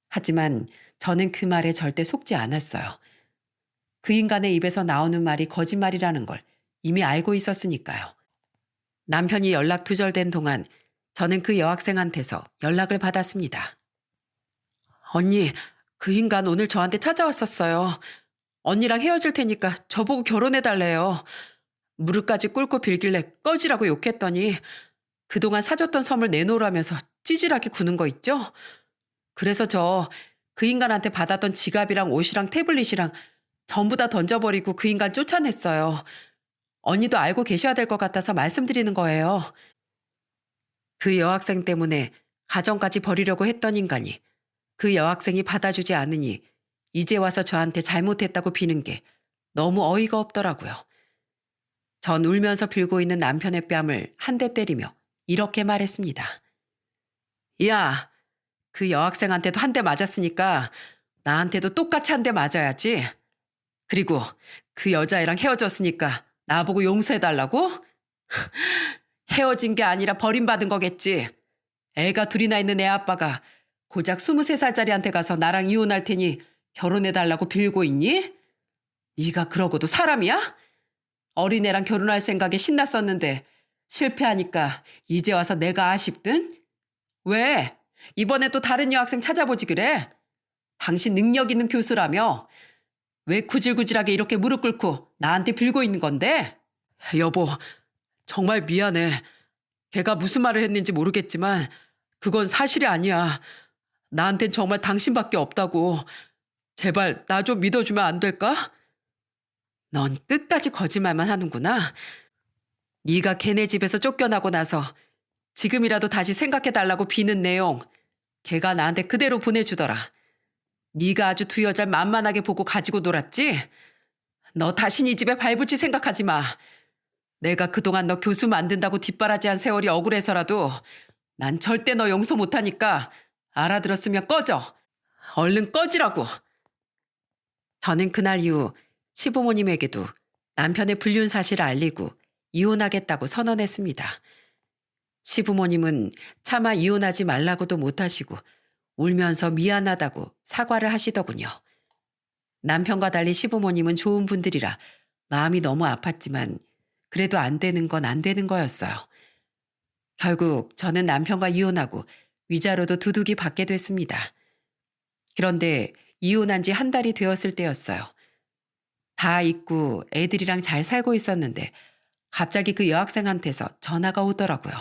하지만 저는 그 말에 절대 속지 않았어요. 그 인간의 입에서 나오는 말이 거짓말이라는 걸 이미 알고 있었으니까요. 남편이 연락 두절된 동안 저는 그 여학생한테서 연락을 받았습니다. 언니, 그 인간 오늘 저한테 찾아왔었어요. 언니랑 헤어질 테니까 저보고 결혼해달래요. 무릎까지 꿇고 빌길래 꺼지라고 욕했더니 그동안 사줬던 선물 내놓으라면서 찌질하게 구는 거 있죠? 그래서 저 그 인간한테 받았던 지갑이랑 옷이랑 태블릿이랑 전부 다 던져버리고 그 인간 쫓아냈어요. 언니도 알고 계셔야 될 것 같아서 말씀드리는 거예요. 그 여학생 때문에 가정까지 버리려고 했던 인간이 그 여학생이 받아주지 않으니 이제 와서 저한테 잘못했다고 비는 게 너무 어이가 없더라고요. 전 울면서 빌고 있는 남편의 뺨을 한 대 때리며 이렇게 말했습니다. 야, 그 여학생한테도 한 대 맞았으니까 나한테도 똑같이 한 대 맞아야지. 그리고 그 여자애랑 헤어졌으니까 나보고 용서해달라고? 헤어진 게 아니라 버림받은 거겠지. 애가 둘이나 있는 애 아빠가 고작 23살짜리한테 가서 나랑 이혼할 테니 결혼해달라고 빌고 있니? 네가 그러고도 사람이야? 어린애랑 결혼할 생각에 신났었는데 실패하니까 이제 와서 내가 아쉽든? 왜? 이번에 또 다른 여학생 찾아보지 그래? 당신 능력 있는 교수라며? 왜 구질구질하게 이렇게 무릎 꿇고 나한테 빌고 있는 건데? 여보, 정말 미안해. 걔가 무슨 말을 했는지 모르겠지만 그건 사실이 아니야. 나한텐 정말 당신밖에 없다고. 제발 나 좀 믿어주면 안 될까? 넌 끝까지 거짓말만 하는구나. 네가 걔네 집에서 쫓겨나고 나서 지금이라도 다시 생각해달라고 비는 내용 걔가 나한테 그대로 보내주더라. 네가 아주 두 여자를 만만하게 보고 가지고 놀았지? 너 다신 이 집에 발붙일 생각하지 마. 내가 그동안 너 교수 만든다고 뒷바라지한 세월이 억울해서라도 난 절대 너 용서 못하니까 알아들었으면 꺼져. 얼른 꺼지라고. 저는 그날 이후 시부모님에게도 남편의 불륜 사실을 알리고 이혼하겠다고 선언했습니다. 시부모님은 차마 이혼하지 말라고도 못하시고 울면서 미안하다고 사과를 하시더군요. 남편과 달리 시부모님은 좋은 분들이라 마음이 너무 아팠지만 그래도 안 되는 건 안 되는 거였어요. 결국 저는 남편과 이혼하고 위자료도 두둑이 받게 됐습니다. 그런데 이혼한 지 한 달이 되었을 때였어요. 다 잊고 애들이랑 잘 살고 있었는데 갑자기 그 여학생한테서 전화가 오더라고요.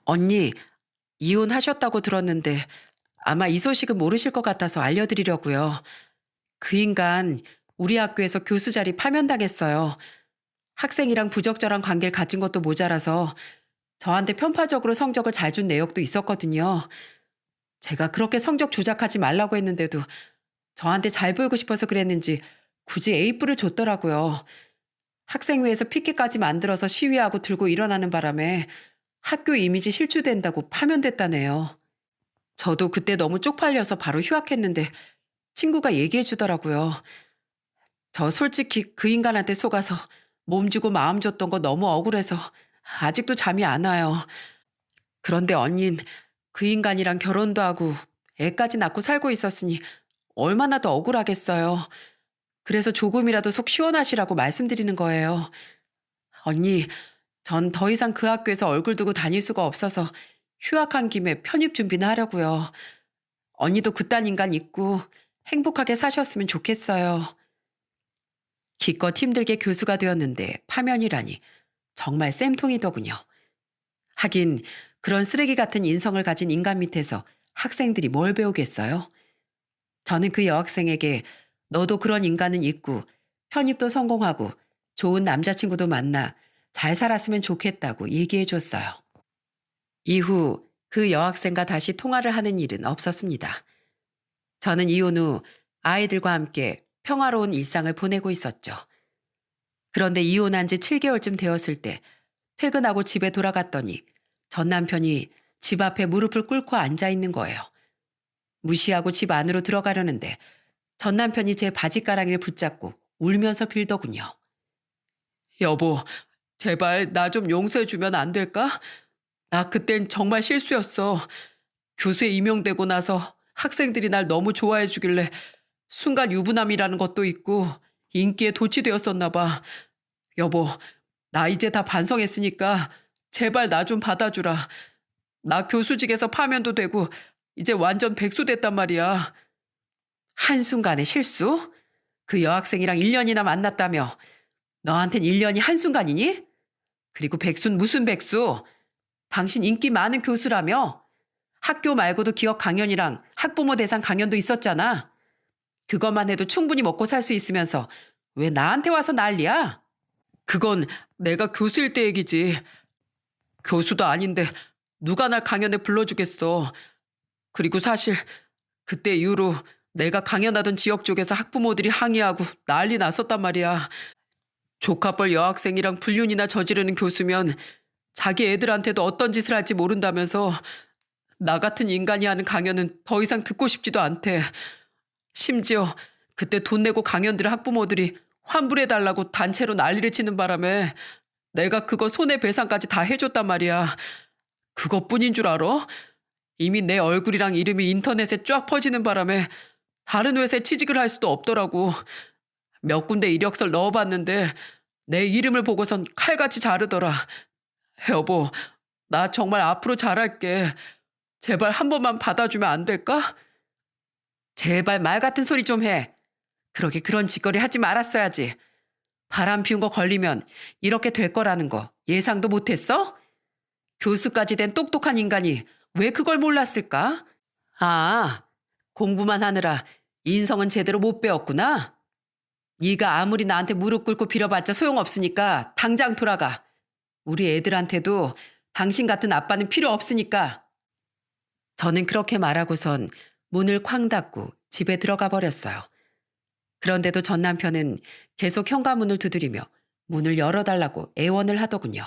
언니, 이혼하셨다고 들었는데 아마 이 소식은 모르실 것 같아서 알려드리려고요. 그 인간 우리 학교에서 교수 자리 파면당했어요. 학생이랑 부적절한 관계를 가진 것도 모자라서 저한테 편파적으로 성적을 잘 준 내역도 있었거든요. 제가 그렇게 성적 조작하지 말라고 했는데도 저한테 잘 보이고 싶어서 그랬는지 굳이 A뿔을 줬더라고요. 학생회에서 피켓까지 만들어서 시위하고 들고 일어나는 바람에 학교 이미지 실추된다고 파면됐다네요. 저도 그때 너무 쪽팔려서 바로 휴학했는데 친구가 얘기해 주더라고요. 저 솔직히 그 인간한테 속아서 몸 주고 마음 줬던 거 너무 억울해서 아직도 잠이 안 와요. 그런데 언닌 그 인간이랑 결혼도 하고 애까지 낳고 살고 있었으니 얼마나 더 억울하겠어요. 그래서 조금이라도 속 시원하시라고 말씀드리는 거예요. 언니, 전 더 이상 그 학교에서 얼굴 두고 다닐 수가 없어서 휴학한 김에 편입 준비나 하려고요. 언니도 그딴 인간 있고 행복하게 사셨으면 좋겠어요. 기껏 힘들게 교수가 되었는데 파면이라니 정말 쌤통이더군요. 하긴 그런 쓰레기 같은 인성을 가진 인간 밑에서 학생들이 뭘 배우겠어요? 저는 그 여학생에게 너도 그런 인간은 있고 편입도 성공하고 좋은 남자친구도 만나 잘 살았으면 좋겠다고 얘기해 줬어요. 이후 그 여학생과 다시 통화를 하는 일은 없었습니다. 저는 이혼 후 아이들과 함께 평화로운 일상을 보내고 있었죠. 그런데 이혼한 지 7개월쯤 되었을 때 퇴근하고 집에 돌아갔더니 전 남편이 집 앞에 무릎을 꿇고 앉아 있는 거예요. 무시하고 집 안으로 들어가려는데 전 남편이 제 바지가랑이를 붙잡고 울면서 빌더군요. 여보, 제발 나 좀 용서해 주면 안 될까? 나 그땐 정말 실수였어. 교수에 임용되고 나서 학생들이 날 너무 좋아해 주길래 순간 유부남이라는 것도 있고 인기에 도취되었었나 봐. 여보, 나 이제 다 반성했으니까 제발 나 좀 받아주라. 나 교수직에서 파면도 되고 이제 완전 백수 됐단 말이야. 한순간의 실수? 그 여학생이랑 1년이나 만났다며. 너한텐 1년이 한순간이니? 그리고 백수는 무슨 백수? 당신 인기 많은 교수라며? 학교 말고도 기업 강연이랑 학부모 대상 강연도 있었잖아. 그것만 해도 충분히 먹고 살 수 있으면서 왜 나한테 와서 난리야? 그건 내가 교수일 때 얘기지. 교수도 아닌데 누가 날 강연에 불러주겠어. 그리고 사실 그때 이후로 내가 강연하던 지역 쪽에서 학부모들이 항의하고 난리 났었단 말이야. 조카뻘 여학생이랑 불륜이나 저지르는 교수면 자기 애들한테도 어떤 짓을 할지 모른다면서 나 같은 인간이 하는 강연은 더 이상 듣고 싶지도 않대. 심지어 그때 돈 내고 강연 들은 학부모들이 환불해달라고 단체로 난리를 치는 바람에 내가 그거 손해배상까지 다 해줬단 말이야. 그것뿐인 줄 알아? 이미 내 얼굴이랑 이름이 인터넷에 쫙 퍼지는 바람에 다른 회사에 취직을 할 수도 없더라고. 몇 군데 이력서를 넣어봤는데 내 이름을 보고선 칼같이 자르더라. 여보, 나 정말 앞으로 잘할게. 제발 한 번만 받아주면 안 될까? 제발 말 같은 소리 좀 해. 그러게 그런 짓거리 하지 말았어야지. 바람 피운 거 걸리면 이렇게 될 거라는 거 예상도 못했어? 교수까지 된 똑똑한 인간이 왜 그걸 몰랐을까? 아, 공부만 하느라 인성은 제대로 못 배웠구나. 네가 아무리 나한테 무릎 꿇고 빌어봤자 소용없으니까 당장 돌아가. 우리 애들한테도 당신 같은 아빠는 필요 없으니까. 저는 그렇게 말하고선 문을 쾅 닫고 집에 들어가 버렸어요. 그런데도 전 남편은 계속 현관문을 두드리며 문을 열어달라고 애원을 하더군요.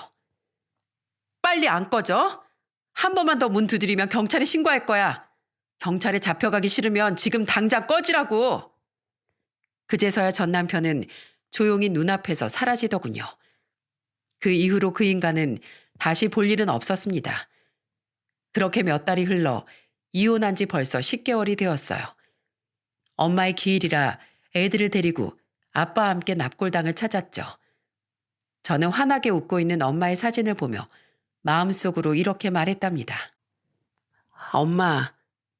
빨리 안 꺼져? 한 번만 더 문 두드리면 경찰에 신고할 거야. 경찰에 잡혀가기 싫으면 지금 당장 꺼지라고. 그제서야 전 남편은 조용히 눈앞에서 사라지더군요. 그 이후로 그 인간은 다시 볼 일은 없었습니다. 그렇게 몇 달이 흘러 이혼한 지 벌써 10개월이 되었어요. 엄마의 기일이라 애들을 데리고 아빠와 함께 납골당을 찾았죠. 저는 환하게 웃고 있는 엄마의 사진을 보며 마음속으로 이렇게 말했답니다. 엄마,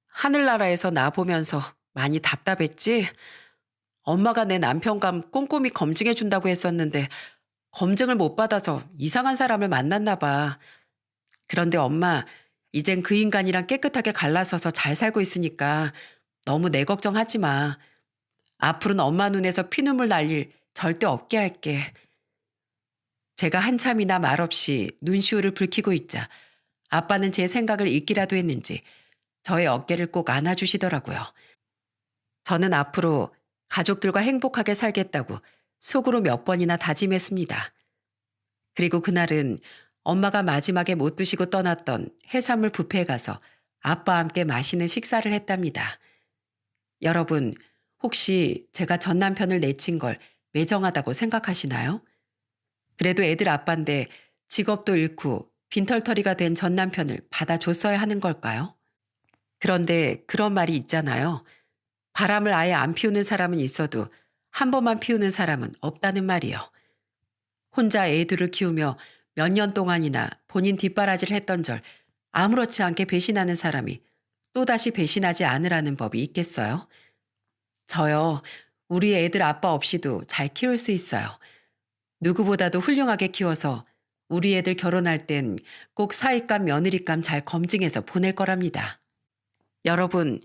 하늘나라에서 나 보면서 많이 답답했지? 엄마가 내 남편감 꼼꼼히 검증해 준다고 했었는데 검증을 못 받아서 이상한 사람을 만났나 봐. 그런데 엄마, 이젠 그 인간이랑 깨끗하게 갈라서서 잘 살고 있으니까 너무 내 걱정하지 마. 앞으로는 엄마 눈에서 피눈물 날 일 절대 없게 할게. 제가 한참이나 말없이 눈시울을 붉히고 있자 아빠는 제 생각을 읽기라도 했는지 저의 어깨를 꼭 안아주시더라고요. 저는 앞으로 가족들과 행복하게 살겠다고 속으로 몇 번이나 다짐했습니다. 그리고 그날은 엄마가 마지막에 못 드시고 떠났던 해산물 뷔페에 가서 아빠와 함께 맛있는 식사를 했답니다. 여러분, 혹시 제가 전 남편을 내친 걸 매정하다고 생각하시나요? 그래도 애들 아빠인데 직업도 잃고 빈털터리가 된 전 남편을 받아줬어야 하는 걸까요? 그런데 그런 말이 있잖아요. 바람을 아예 안 피우는 사람은 있어도 한 번만 피우는 사람은 없다는 말이요. 혼자 애들을 키우며 몇 년 동안이나 본인 뒷바라지를 했던 절 아무렇지 않게 배신하는 사람이 또다시 배신하지 않으라는 법이 있겠어요? 저요, 우리 애들 아빠 없이도 잘 키울 수 있어요. 누구보다도 훌륭하게 키워서 우리 애들 결혼할 땐 꼭 사윗감 며느리감 잘 검증해서 보낼 거랍니다. 여러분,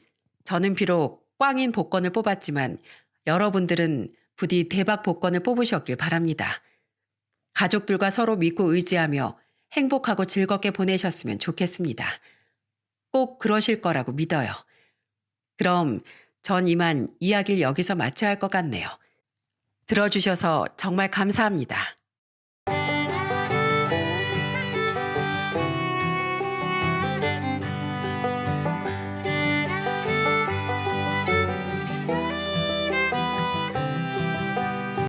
저는 비록 꽝인 복권을 뽑았지만 여러분들은 부디 대박 복권을 뽑으셨길 바랍니다. 가족들과 서로 믿고 의지하며 행복하고 즐겁게 보내셨으면 좋겠습니다. 꼭 그러실 거라고 믿어요. 그럼 전 이만 이야기를 여기서 마쳐야 할 것 같네요. 들어주셔서 정말 감사합니다.